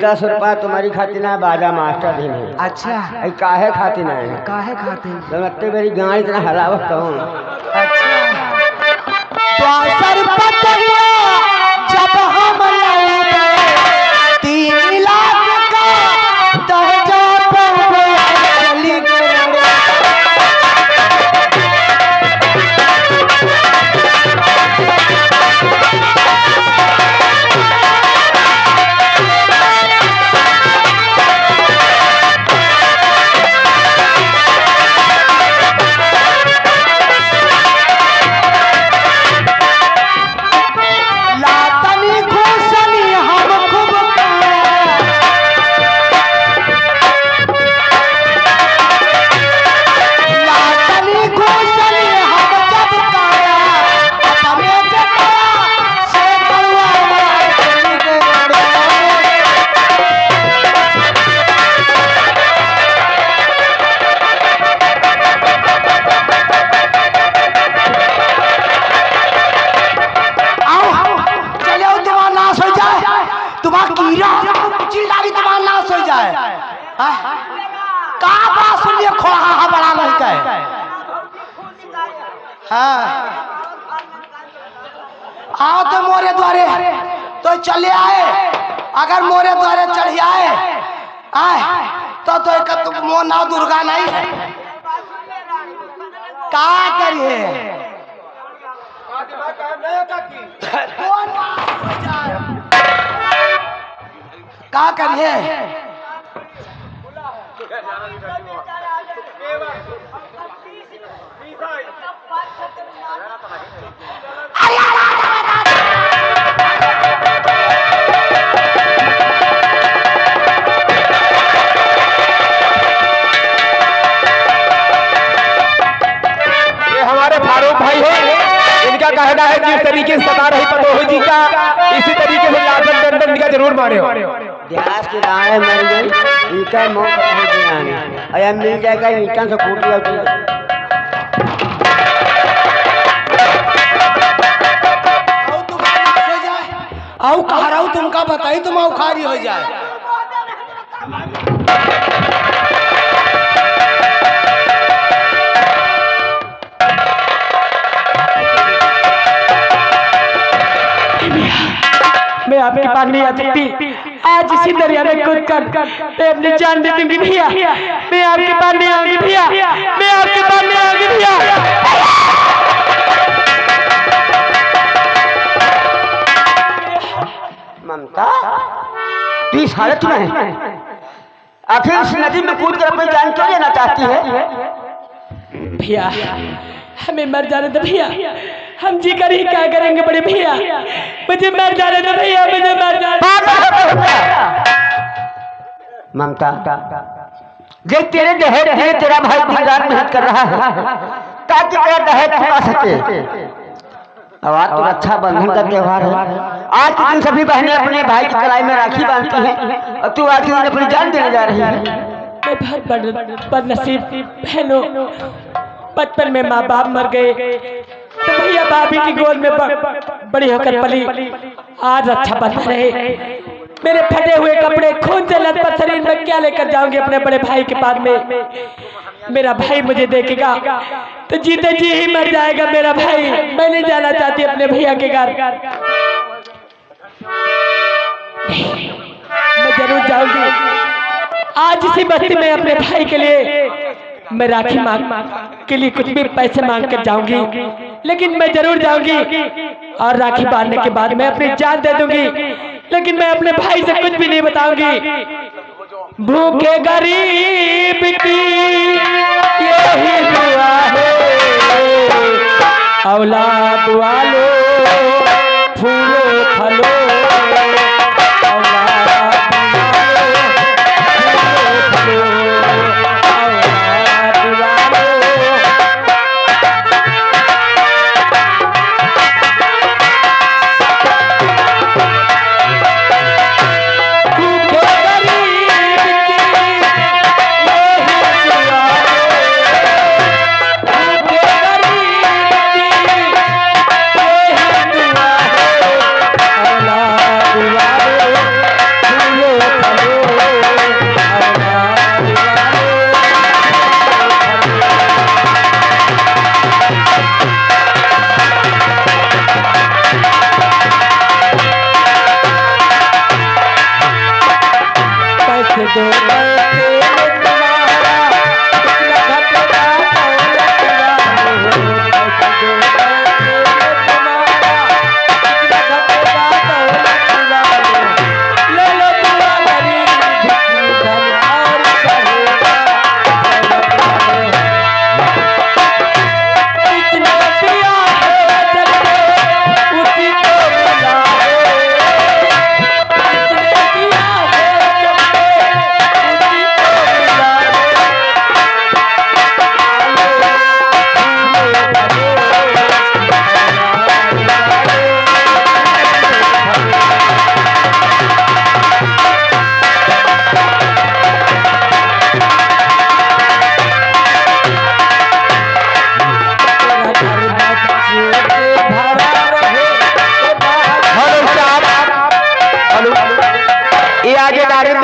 10 रुपया तुम्हारी खातिर ना बाजा मास्टर दिन है। अच्छा काहे खातिर ना है? काहे खातिर? तुम इतने मेरी गाड़ी इतना हलावत कहूँ। अच्छा द्वासर पतरिया जब हम लौटे 3 लाख का दर्जा पर चली गए। आओ तो मोरे द्वारे तो चले आए, अगर मोरे द्वारे चढ़ आए तो मोर नाव दुर्गा नहीं का करिए का करिए कहना है जिस तरीके से सता रही पतोह जी का, इसी तरीके से लाजम दंडन का जरूर मारे हो। देहात की राय मर गई, इनका मौका हो गया, अया मिल जाएगा ईटा से कूट लिया। आओ कह रहा हूँ तुमका बताई तुम औखारी हो जाए। मैं आपके पास नहीं आ सकती, आज इसी दरिया में कूद कर मैं अपनी जान दे दूंगी भैया। मैं आपके पास नहीं आऊंगी भैया, मैं आपके पास नहीं आऊंगी भैया। ममता तू इस हालत में है, आखिर इस नदी में कूद कर अपनी जान क्यों लेना चाहती है? भैया हमें मर जाने दो भैया, हम जी कर ही क्या करेंगे बड़े भैया, मुझे मर जाने दो भैया, मुझे मर जाने। ममता देख तेरे दहेज के लिए तेरा भाई दिन रात मेहनत कर रहा है ताकि तेरा दहेज चुका सके। अब आज तो रक्षा बंधन का त्योहार है, आज के दिन सभी बहनें अपने भाई की कलाई में राखी बांधती हैं और तू आज के दिन अपनी जान देने जा रही है। मैं बहुत बदनसीब बहनों, बचपन में माँ बाप मर गए तो भैया भाभी की गोद में बड़ी होकर पली, आज अच्छा बंधन रहे। मेरे फटे हुए कपड़े खून से लथपथ शरीर में क्या लेकर जाऊंगी अपने बड़े भाई के पास में? मेरा भाई मुझे देखेगा तो जीते जी ही मर जाएगा मेरा भाई। मैं नहीं जाना चाहती अपने भैया के घर, मैं जरूर जाऊंगी। आज इसी बस्ती में अपने भाई के लिए मैं राखी मांग के लिए कुछ भी पैसे मांग कर जाऊंगी, लेकिन मैं जरूर जाऊंगी और राखी बांधने के बाद मैं अपनी जान दे दूंगी, लेकिन मैं अपने भाई से कुछ भी नहीं बताऊंगी। भूखे गरीब की यही दुआ है, औलाद वालों फूलो फलो,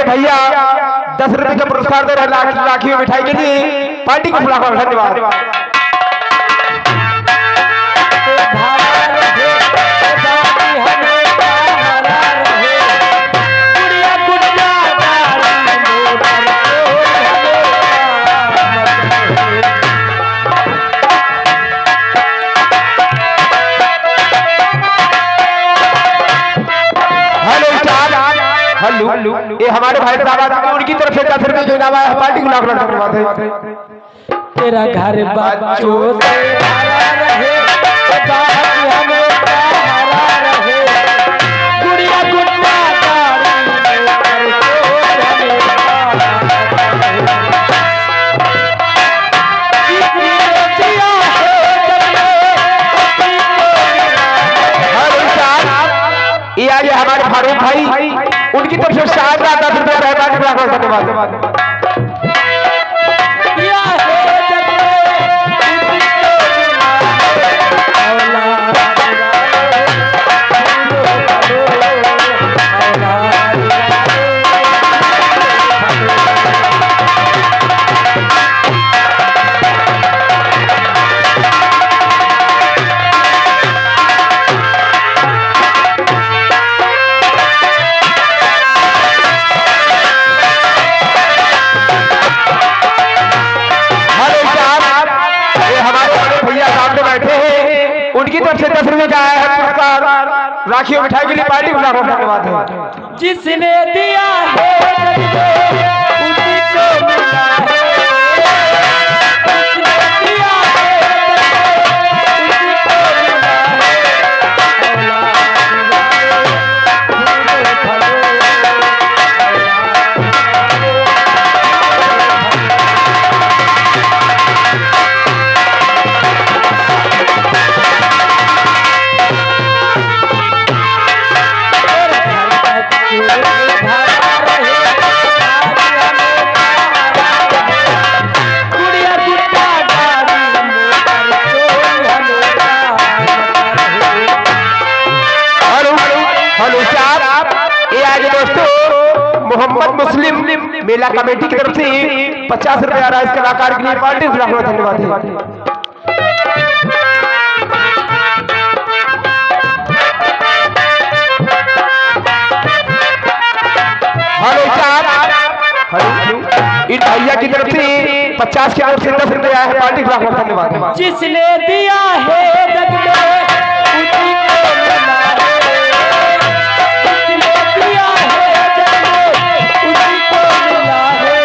भैया 10 रुपए का पुरस्कार दे रहे हैं राखी और मिठाई के लिए पार्टी को बुलाकर धन्यवाद। हेलो ये हमारे भाई साहब उनकी तरफ से 10 रुपए जो नामा है पार्टी को लाख धन्यवाद है। तेरा घर बच्चों से भरा रहे, हमें हरा रहे, गुड़िया गुड़िया ये आगे हमारे फारूक भाई उनकी तरफ से 10 रुपया धन्यवाद। उनकी तरफ से 10 रुपए का आया है पुरस्कार राखी और मिठाई के लिए पार्टी को लाखों धन्यवाद है। जिसने दिया है उसी को मिला है, मोहम्मद मुस्लिम मेला कमेटी की तरफ से 50 रुपया आ रहा है इस कलाकार के लिए पार्टी को लाखों धन्यवाद है। हेलो इन भैया की तरफ से 50 की तरफ से 10 रुपया है पार्टी को लाखों धन्यवाद। जिसने दिया है जग में उसी को मिला है,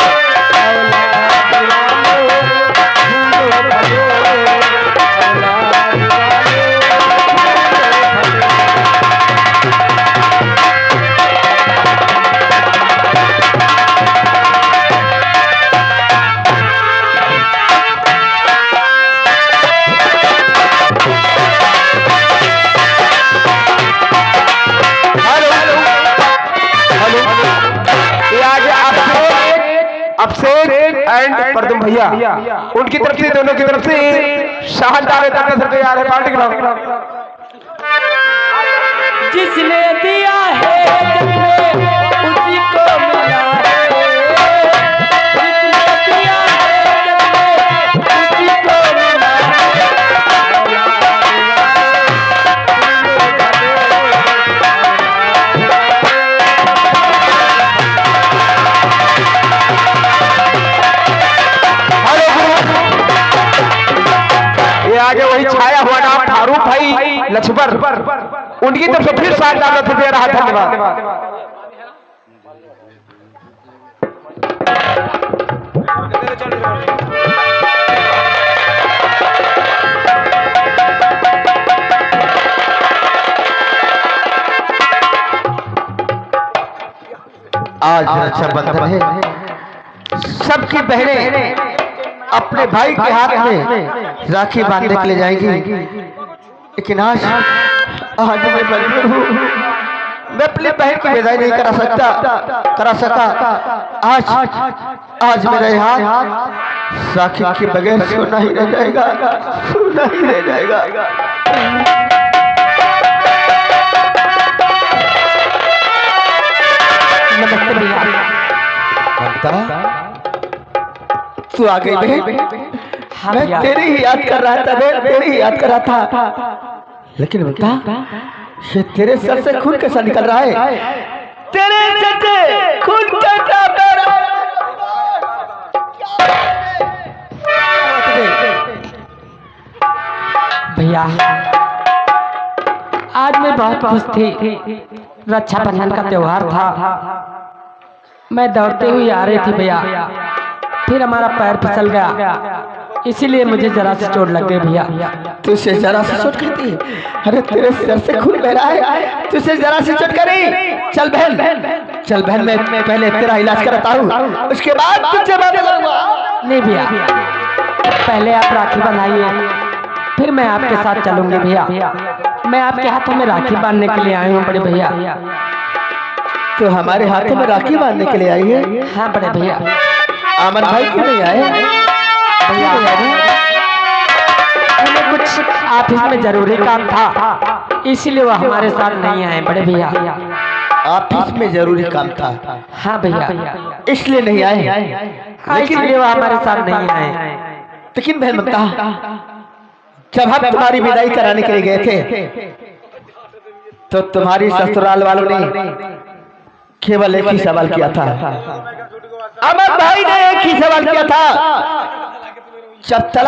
अफसेर एंड परदुम भैया उनकी तरफ से दोनों की तरफ से शाहदार 10 रुपए आ रहे पार्टी के। जिसने दिया है जग में उसी को मिला है, जिसने दिया है जग में उसी को मिला आगे वही छाया हुआ नाम फारूक भाई लक्ष्मण उनकी तरफ से फिर 60 रुपया रहा धन्यवाद। आज रक्षाबंधन है, सबकी बहनें अपने भाई के हाथ में राखी बांधने के लिए जाएंगी, लेकिन आज मैं मजबूर हूँ, मैं अपने बहन की विदाई नहीं करा सका। आज मेरे हाथ राखी के बगैर सोना ही रह जाएगा, सोना ही रह जाएगा। नमस्ते भैया। तू आ गई बहन। हाँ मैं भैया। तेरी ही याद कर रहा था बहन, तेरी ही याद कर रहा था। लेकिन बता, ये तेरे सर से खून कैसा निकल रहा है? तेरे सर से खून कैसा बह रहा है? भैया आज मैं बहुत खुश थी, रक्षाबंधन का त्योहार था। मैं दौड़ते हुए आ रही थी भैया, फिर हमारा पैर फिसल गया, इसीलिए मुझे जरा से चोट लग गई भैया। तुझसे जरा से चोट करती? अरे तेरे सिर से खून बह रहा है, तुझसे जरा से चोट करी? चल बहन, चल बहन, मैं पहले तेरा इलाज कराता हूँ, उसके बाद तुझसे बात करूंगा। नहीं भैया, पहले आप राखी बंधाइए, फिर मैं आपके साथ चलूंगी भैया। मैं आपके हाथों में राखी बांधने के लिए आई हूँ बड़े भैया। तो हमारे हाथों में राखी बांधने के लिए आई है? हाँ बड़े भैया। अमन भाई क्यों नहीं आए? भैया उन्हें कुछ ऑफिस में जरूरी काम था, इसीलिए वो हमारे साथ नहीं आए बड़े भैया। ऑफिस में जरूरी काम था? हाँ भैया, इसलिए नहीं आए। हाँ, इसलिए वो हमारे साथ नहीं आए। लेकिन बहन बता, जब हम तुम्हारी विदाई कराने के लिए गए थे तो तुम्हारी ससुराल वालों ने केवल एक ही सवाल किया था। अमन भाई ने एक ही सवाल किया था, जब तक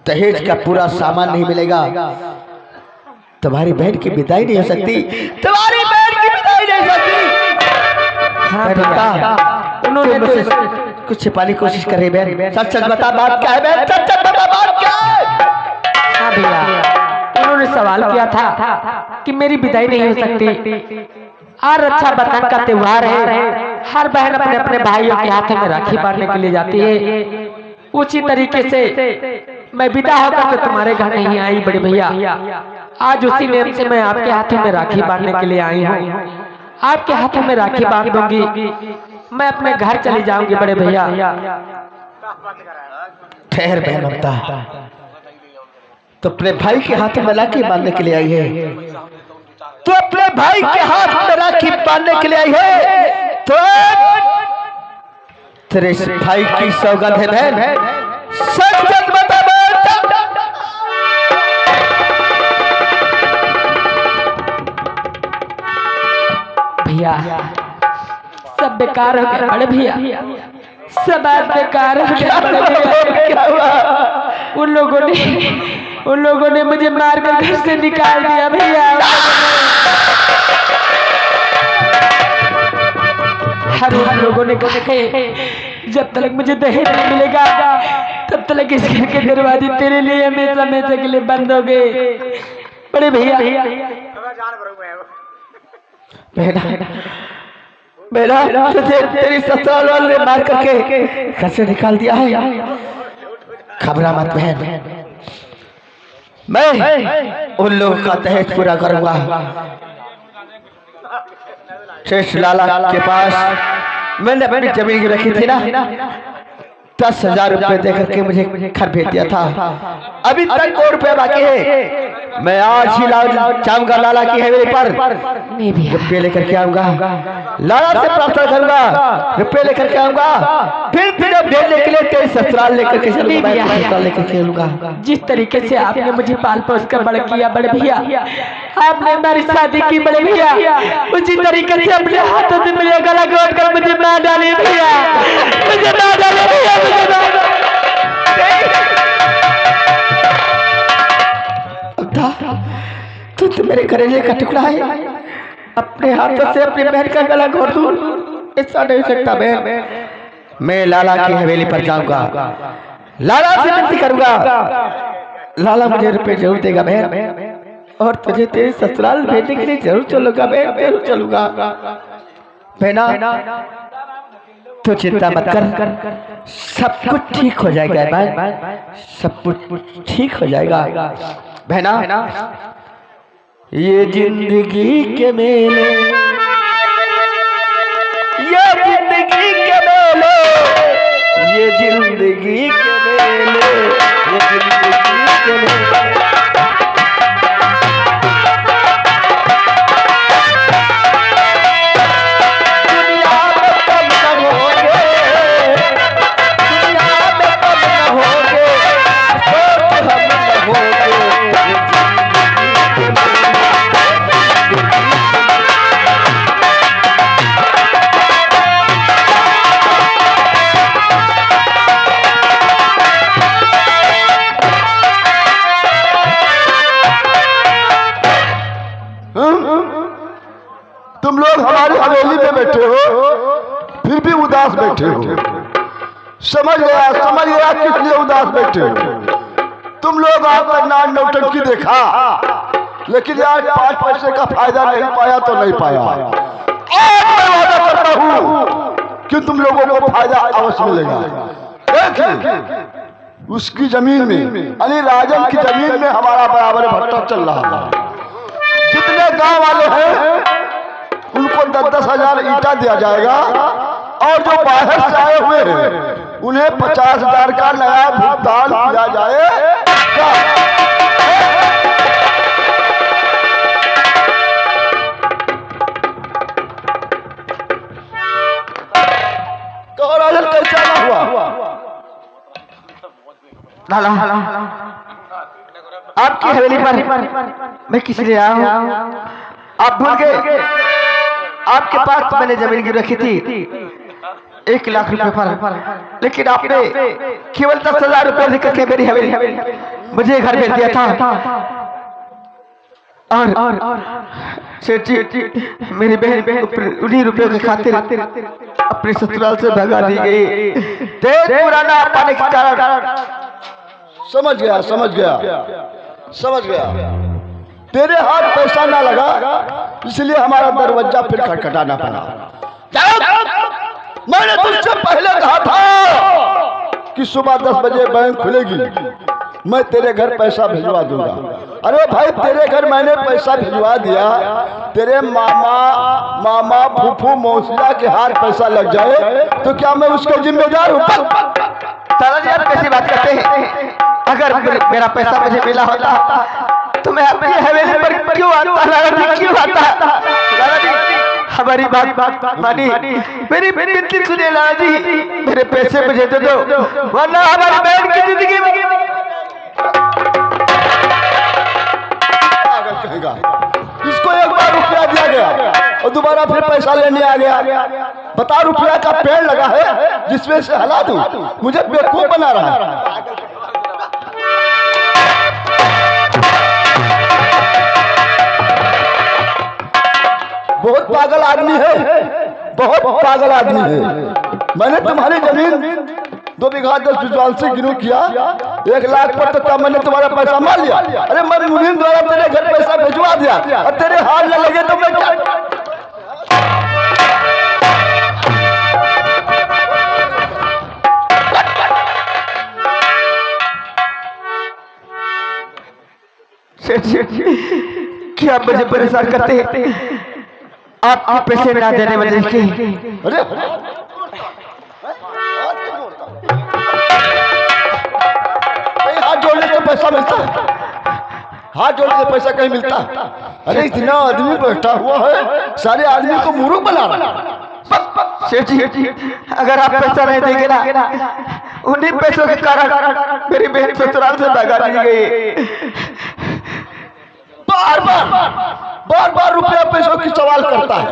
दहेज का पूरा सामान नहीं मिलेगा तुम्हारी बहन की विदाई नहीं हो सकती, तुम्हारी बहन की विदाई नहीं हो सकती। हाँ बहन भैया, बता, उन्होंने तू मुझसे कुछ छिपाने की कोशिश कर रही बहन, सच सच बता, बात क्या है बहन, सच सच बता, बात क्या है? हाँ भैया, उन्होंने सवाल किया था कि मेरी विदाई नहीं हो सकती। आज रक्षाबंधन का त्योहार है, हर बहन अपने अपने भाइयों के हाथों में राखी बांधने के लिए जाती है। उसी तरीके से मैं विदा होकर तो तुम्हारे घर नहीं आई बड़े भैया। आज उसी नियम से मैं आपके हाथों में राखी बांधने के लिए आई हूँ। आपके हाथों में राखी बांध दूंगी, मैं अपने घर चली जाऊंगी बड़े भैया। ठहर बहन ममता, तो अपने भाई के हाथों में राखी बांधने के लिए आई है? तो अपने भाई के हाथ में राखी बांधने के लिए आई है? तो तेरे भाई की सौगंध है बहन, सच सच बता भैया। सब बेकार हो गया बड़े भैया, सब बात बेकार हो गया बड़े भैया। क्या हुआ? उन लोगों ने मुझे मारकर घर से निकाल दिया भैया। हर लोगों ने कहा जब तक मुझे दहेज नहीं मिलेगा तब तक इस घर के दरवाजे तेरे लिए हमेशा हमेशा के लिए बंद हो गए बड़े भैया। बेटा तुझे तेरी ससुराल वालों ने मार करके घर से निकाल दिया है। घबरा मत बहन, मैं उन लोगों का दहेज पूरा करूंगा। शेष लाला के पास मैंने अपनी जमीन रखी थी ना, 10,000 रुपए देकर के मुझे घर भेज दिया था। अभी तक 2 रुपए बाकी है। मैं आज ही जाऊंगा लाला की हवेली पर, रुपये लेकर के आऊंगा, लाला से प्रार्थना करूंगा, रुपये लेकर के आऊंगा, फिर भेजने के लिए तेरे ससुराल लेकर के चलूंगा। जिस तरीके से आपने मुझे पाल पोस कर बड़ा किया बड़े भैया, आपने हमारी शादी की बड़े भैया, उसी तरीके से अपने हाथों से मेरा गला घोट कर मुझे मार डाले भैया, मुझे मार डाले भैया, मुझे मार डाले। तू मेरे करेले का टुकड़ा है, अपने हाथों से अपनी बहन का गला घोट दूं, ऐसा नहीं हो सकता बहन। मैं लाला की हवेली पर जाऊंगा, लाला से विनती करूंगा, लाला मुझे रुपए जरूर देगा बहन, और तुझे तेरे ससुराल भेजने के लिए जरूर चलूंगा बहन, जरूर चलूंगा बहना। तो चिंता मत कर, सब कुछ ठीक हो जाएगा बहन, सब कुछ ठीक हो जाएगा बहना। ये जिंदगी के मेले, ये जिंदगी के मेले, ये जिंदगी के मेले, ये जिंदगी के मेले। दुनिया में कम करो तुम लोग हमारी हवेली में बैठे हो, फिर भी उदास बैठे हो। समझ गया किस लिए उदास बैठे हो। तुम लोग आप नान नौटंकी देखा, लेकिन यार 5 पैसे का फायदा नहीं पाया तो नहीं पाया। और मैं वादा करता हूं कि तुम लोगों को फायदा अवश्य मिलेगा। देखिए उसकी जमीन में, यानी राजन की जमीन में हमारा बराबर भट्टा चल रहा है। जितने गांव वाले हैं उनको 10-10 हजार ईंटा दिया जाएगा, और जो बाहर से आए हुए हैं उन्हें 50 हजार का नया भुगतान किया जाएगा। कहो राजन कैसा ना हुआ? लाला आपकी हवेली पर मैं किस लिए आया हूँ? आप भूल गए आपके पास तो मैंने जमीन गिर रखी थी 1 लाख रुपए पर, लेकिन आपने केवल 10,000 रुपए लेकर के मेरी हवेली मुझे घर भेज दिया था। और सेठ जी मेरी बहन उन्हीं रुपयों के खातिर अपने ससुराल से भगा दी गई। तेज पुराना पाने के कारण। समझ गया। तेरे हाथ पैसा ना लगा, इसलिए हमारा दरवाजा फिर खटखटाना पड़ा। मैंने तुझसे पहले कहा था कि सुबह 10 बजे बैंक खुलेगी, मैं तेरे घर पैसा भिजवा दूंगा। अरे भाई तेरे घर मैंने पैसा भिजवा दिया, तेरे मामा फूफू मौसिया के हाथ पैसा लग जाए तो क्या मैं उसका जिम्मेदार हूँ? दादाजी आप कैसी बात करते हैं? अगर मेरा पैसा मुझे मिला होता तो मैं अपनी हवेली पर क्यों आता? दादाजी क्यों आता? दादाजी हमारी बात मानी, मेरी विनती सुनिए दादाजी, मेरे पैसे मुझे दे दो, वरना हमारी बहन की जिंदगी में कहेगा। इसको एक बार रुपया दिया गया और दोबारा फिर पैसा लेने आ गया। बता रुपया का पेड़ लगा है जिसमें से हला दूं, मुझे बेवकूफ बना रहा है। बहुत पागल आदमी है, मैंने तुम्हारी जमीन 2 बीघा 10 विद्वान से गिनू किया, 1 लाख पर तो क्या मैंने तुम्हारा पैसा मार लिया? अरे मैं मुनीम द्वारा तेरे घर पैसा भिजवा दिया और तेरे हाथ न लगे तो मैं क्या? क्या मुझे परेशान करते हैं आप पैसे ना देने वाले की? अरे हाथ जोड़ने से पैसा मिलता है? हाथ जोड़ने से पैसा कहीं मिलता है? अरे इतना आदमी बैठा हुआ है, सारे आदमी को मूर्ख बना रहा। सेठ जी अगर आप पैसा नहीं देंगे ना, उन्हीं पैसों के कारण मेरी बहन ससुराल से भगा दी गई। बार रुपया पैसों की सवाल करता है।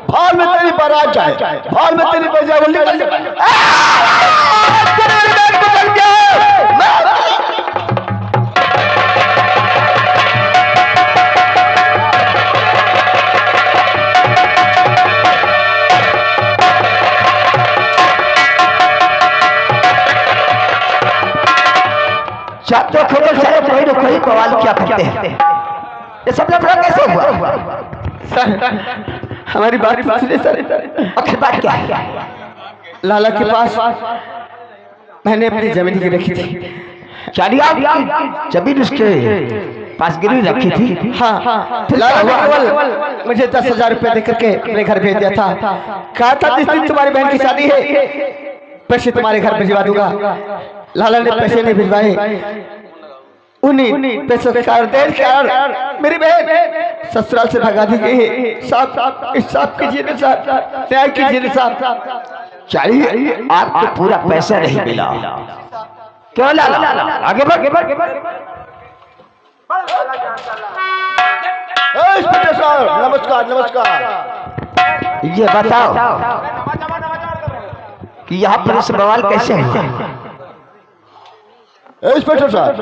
भार में तेरी बारात जाए, भार में तेरी बजावली निकल जाए। छात्रों कोई न कोई बवाल क्या करते हैं। ये सब लफड़ा कैसे हुआ? सर हमारी बात सुनिए सर। आखिर बात क्या है? लाला के पास मैंने अपनी जमीन गिर रखी थी। जमीन उसके पास गिरवी रखी थी? हाँ, लाला ने केवल मुझे 10,000 रुपए देकर के अपने घर भेज दिया था। कहा था जिस दिन तुम्हारी बहन की शादी है पैसे तुम्हारे घर भिजवा दूंगा। लाला ने पैसे नहीं भिजवाए, उन्हीं पैसों के कारण मेरी बहन ससुराल से भगा दी गई। साफ कीजिए साहब, न्याय कीजिए साहब। चाहिए आपको पूरा पैसा नहीं मिला क्यों? लाला आगे बढ़। इंस्पेक्टर साहब नमस्कार। ये बताओ कि यहाँ पर इस बवाल कैसे हुआ? इंस्पेक्टर साहब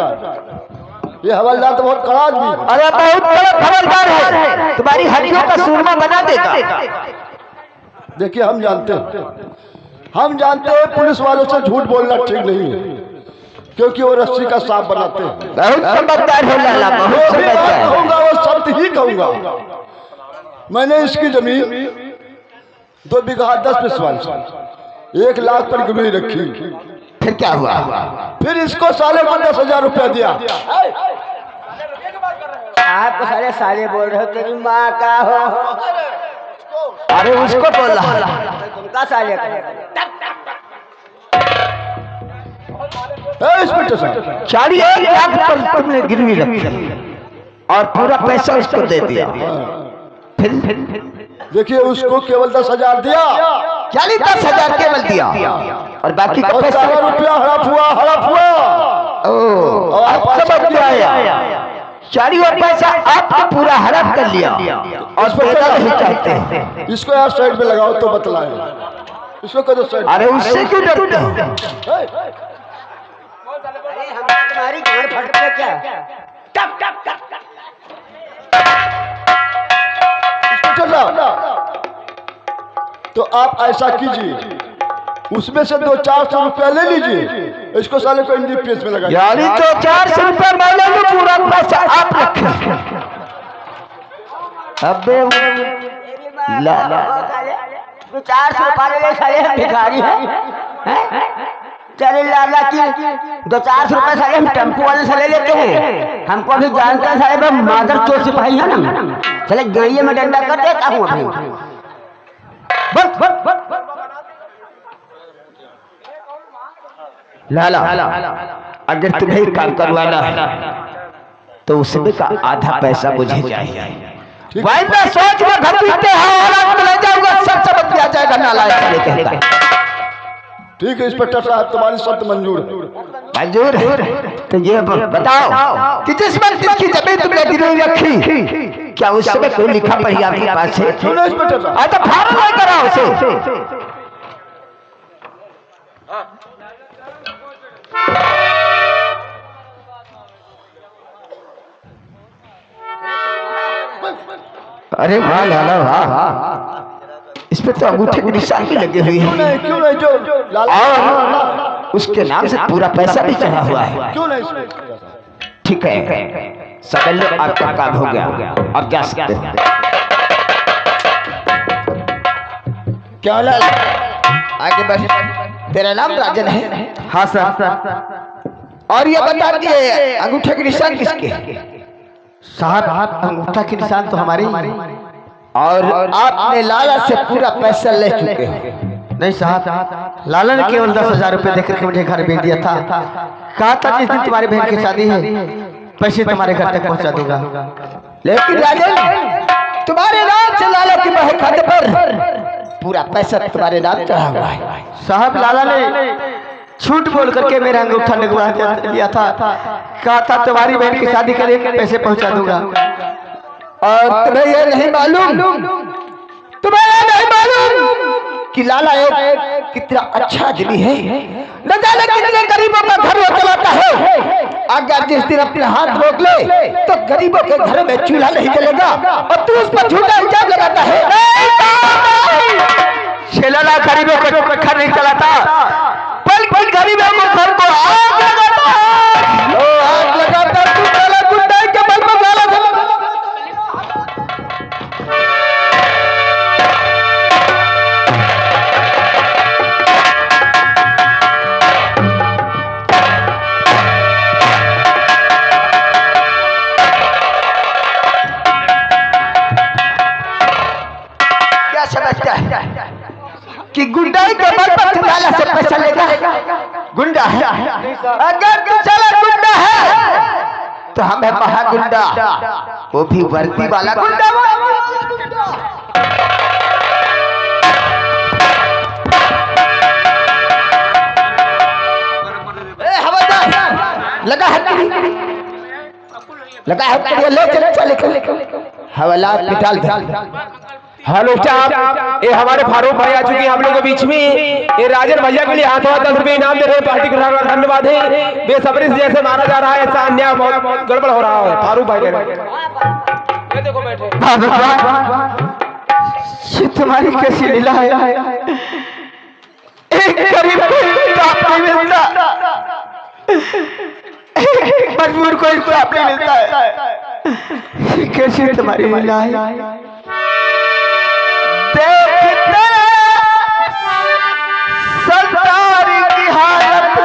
ये हवलदार तो बहुत कड़ा आदमी है। अरे बहुत बड़ा खबरदार है, तुम्हारी हड्डियों का सूरमा बना देगा। देखिए हम जानते हैं पुलिस वालों से झूठ बोलना ठीक नहीं है, क्योंकि वो रस्सी का सांप बनाते हैं। बहुत समझदार हो लाला, बहुत जो भी बात समझदार। कहूंगा वो सत्य ही कहूंगा। मैंने इसकी जमीन 2 बीघा 10 पिसवाल 1 लाख पर गिरवी रखी। फिर क्या हुआ? फिर इसको साले को 10,000 रुपया दिया। आपको सारे साले बोल रहे हो, तेरी माँ का हो। अरे उसको बोल रहा, तुमका साले इंस्पेक्टर साहब 41 लाख पर तुमने गिरवी रखी और पूरा पैसा उसको दे दिया। फिर देखिए उसको केवल 10,000 दिया, 10,000 केवल दिया और बाकी का पैसा रुपया हड़प हुआ। ओ, अब समझ में आया। 40 पैसा आपने पूरा हड़प कर लिया और पैसा नहीं चाहते हैं। इसको यार साइड में लगाओ तो बतलाए, इसको कदो साइड। अरे उससे क्यों डरते हो? तुम्हारी गाड़ फट पे क्या? इंस्पेक्टर साहब तो आप ऐसा कीजिए, उसमें से 200-400 रुपया ले लीजिए, इसको साले को इंडी पेज में लगा। यानी तो 400 रुपये मैं ले लूं, पूरा पैसा आप रखें। अबे ला 400 रुपये ले साले हम भिखारी हैं। चले लाला की 200-400 रुपये साले हम टेम्पो वाले से ले लेते हैं। हमको अभी जानते हैं साले मादर चोर सिपाही है ना, चले गड़िए में डंडा कर देता हूँ अभी। लाला अगर तुम्हें काम करवाना तो उसमें का आधा पैसा मुझे चाहिए। भाई मैं सोच में घर पीते हैं और ले जाऊंगा, सब समझ में आ जाएगा। नालायक साले कहता है। ठीक है इंस्पेक्टर साहब तुम्हारी शर्त मंजूर। तो ये बताओ कि जिस मंदिर की जमीन तुमने गिरवी रखी, क्या उस समय कोई लिखा पढ़ी आपके पास है? सुनो इंस्पेक्टर साहब, तो फार्म लेकर आओ उसे। अरे वाह लाला वाह, इस पे तो अंगूठे की निशान भी लगे हुए हैं। क्यों नहीं जो लाला और उसके नाम से पूरा पैसा भी चढ़ा हुआ है। क्यों नहीं इंस्पेक्टर साहब? ठीक है, सकल आपका काम हो गया। अब जा सकते हैं। क्या लाला आगे बढ़। तेरा नाम राजन है? हाँ सर। और ये बता दिए अंगूठे के निशान किसके? साहब अंगूठा के निशान तो हमारे ही। और आपने लाला से पूरा पैसा ले चुके हैं? नहीं साहब, लाला ने केवल 10,000 रुपए देकर के मुझे घर भेज दिया था। कहा था जिस दिन तुम्हारी बहन की शादी है पैसे तुम्हारे घर तक पहुंचा दूंगा। लेकिन राजन तुम्हारे नाम से लाला की बहन खाते पर पूरा पैसा तुम्हारे नाम चढ़ा हुआ है। साहब लाला ने झूठ बोल करके मेरा अंगूठा लगवा दिया था। कहा था तुम्हारी बहन की शादी करके पैसे पहुंचा दूंगा। और तुम्हें ये नहीं मालूम कि लाला एक कितना अच्छा आदमी है, न जाने कितने गरीबों का घर वो चलाता है। अगर जिस दिन अपने हाथ रोक ले तो गरीबों के घर में चूल्हा नहीं जलेगा और तू उस पर झूठा इल्जाम लगाता है। लाला गरीबों को घर नहीं चलाता, बल्कि गरीबों को घर को आग लगाता है। आग लगाता तू काला गुंडा के बल पर लाला समझता है कि गुंडाई के बल पर तू लाला से पैसा लेगा? गुंडा है? अगर तू चला गुंडा है तो हमें महागुंडा, वो भी वर्दी वाला गुंडा। लगा है ले चले हवालात निकाल दे। हेलो स्टाफ, ये हमारे फारूक भाई आ चुके हैं हम लोग के बीच में। ये राजन भैया के लिए हाथों हाथ 10 रुपए इनाम दे रहे हैं। पार्टी का धन्यवाद है। बेसब्री से जैसे मारा जा रहा है ऐसा अन्याय बहुत गड़बड़ हो रहा है। फारूक भाई ये देखो बैठे। ये तुम्हारी कैसी लीला है? एक गरीब को इंसाफ नहीं मिलता, एक मजबूर को इंसाफ नहीं मिलता है। ये कैसी तुम्हारी लीला है? देखते संसारी की हालत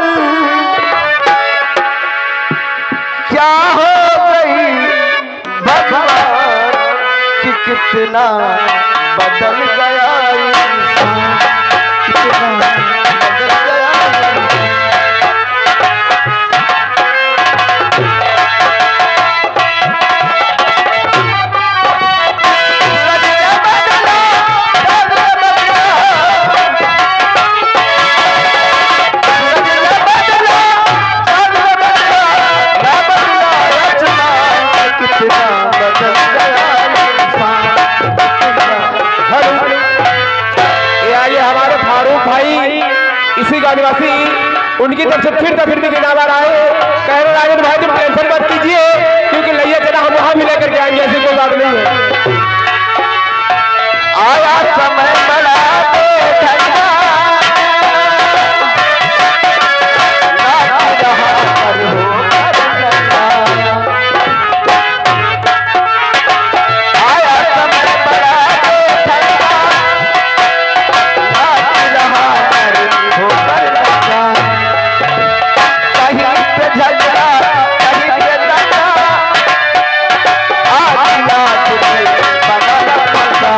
क्या हो गई, भगवान कि कितना बदल गया इंसान, कितना बदल गया। इसी का निवासी उनकी तरफ से फिर गिनावा रहा है। कह रहे राजन भाई तुम टेंशन मत कीजिए, क्योंकि लैया चना हम वहां भी लेकर के आएंगे, ऐसी कोई बात नहीं है। आया समय बड़ा ठंडा, आया समय बड़ा ठंडा, कहीं पे झगड़ा कहीं पे दंगा, आज लाख बना पड़ता।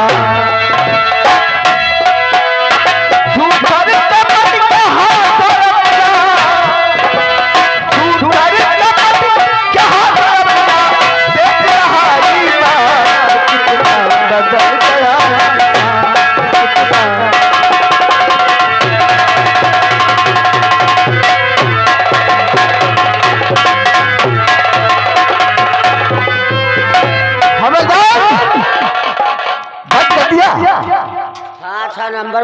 अच्छा नंबर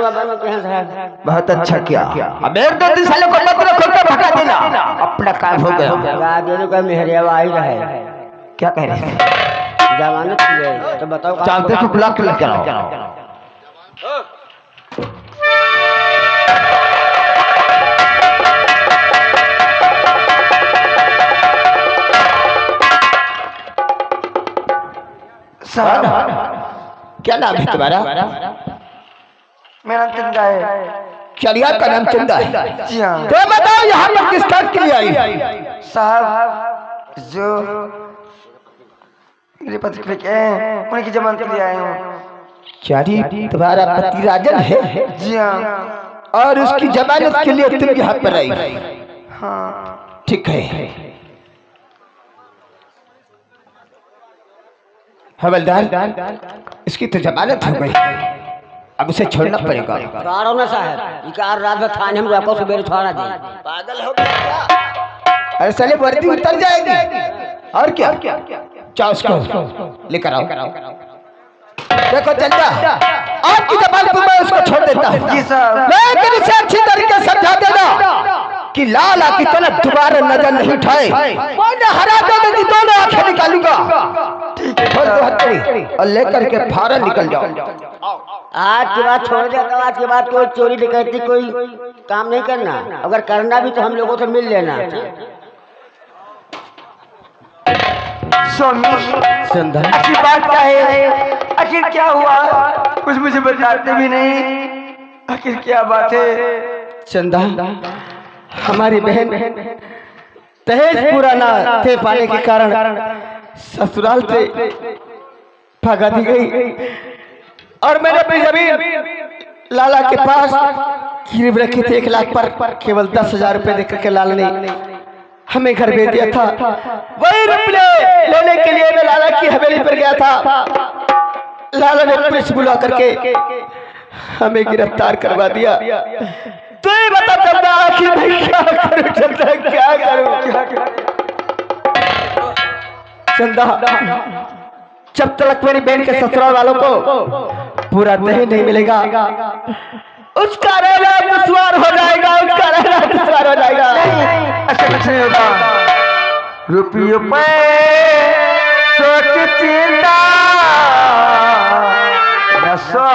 बहुत अच्छा किया। अब एक दो दिन साले को पत्र खोल कर भगा देना, अपना काम हो गया। लगा देने का मेहरिया आई रहे। क्या कह रहे हैं? जमानत की है तो बताओ। चालते को ब्लॉक लेकर आओ। सर क्या नाम है तुम्हारा? मेरा नाम चंदा है। चलिया का नाम चंदा है? जी हाँ। तो बताओ यहाँ पर किस काम के लिए आई? साहब जो मेरे पति उनकी जमानत के लिए आए हूँ। चारी तुम्हारा पति राजन है? जी हाँ। और उसकी जमानत के लिए तुम यहाँ पर आई? हाँ ठीक है। हवलदार इसकी तो जमानत हो गई, अब उसे छोड़ना पड़ेगा। प्राणों में साहब इकार रात में थाने में रखो सुबह छोड़ा दे। पागल हो गया? अरे साले वर्दी उतर जाएगी और क्या? चाओ उसको लेकर आओ। देखो चंदा, आपकी जमानत मैं उसको छोड़ देता हूँ, लेकिन इसे अच्छी तरीके से समझा देना कि लाला की तरफ दोबारा नजर नहीं उठाए, वरना हरा देने दोनों आंखें निकालूंगा। और लेकर के फौरन निकल जाओ। आज के बाद छोड़ देता हूँ। आज के बाद कोई चोरी डकैती कोई काम नहीं करना, अगर करना भी तो हम लोगों से मिल लेना। चंदा अच्छी बात क्या है? आखिर क्या हुआ? कुछ मुझे बताते भी नहीं, आखिर क्या बात है? चंदा हमारी बहन दहेज पूरा ना थे पाने के कारण ससुराल से भगा दी गई, और मैंने अपनी जमीन लाला के पास गिरवी रखी थी 1 लाख पर। केवल 10,000 रुपए देकर के लाला ने हमें घर भेज दिया था। वही रुपये लेने के लिए मैं लाला की हवेली पर गया था। लाला ने पुलिस बुला करके हमें गिरफ्तार करवा दिया। तू ही बता चंदा, आखिर मैं क्या करूं? चंदा क्या करूं? चंदा जब तक मेरी बहन के ससुराल वालों को पूरा दहेज नहीं मिलेगा उसका रहना दुश्वार हो जाएगा, उसका रहना दुश्वार हो जाएगा। ऐसा कुछ नहीं होगा। रुपये पे सोच चिंता न सो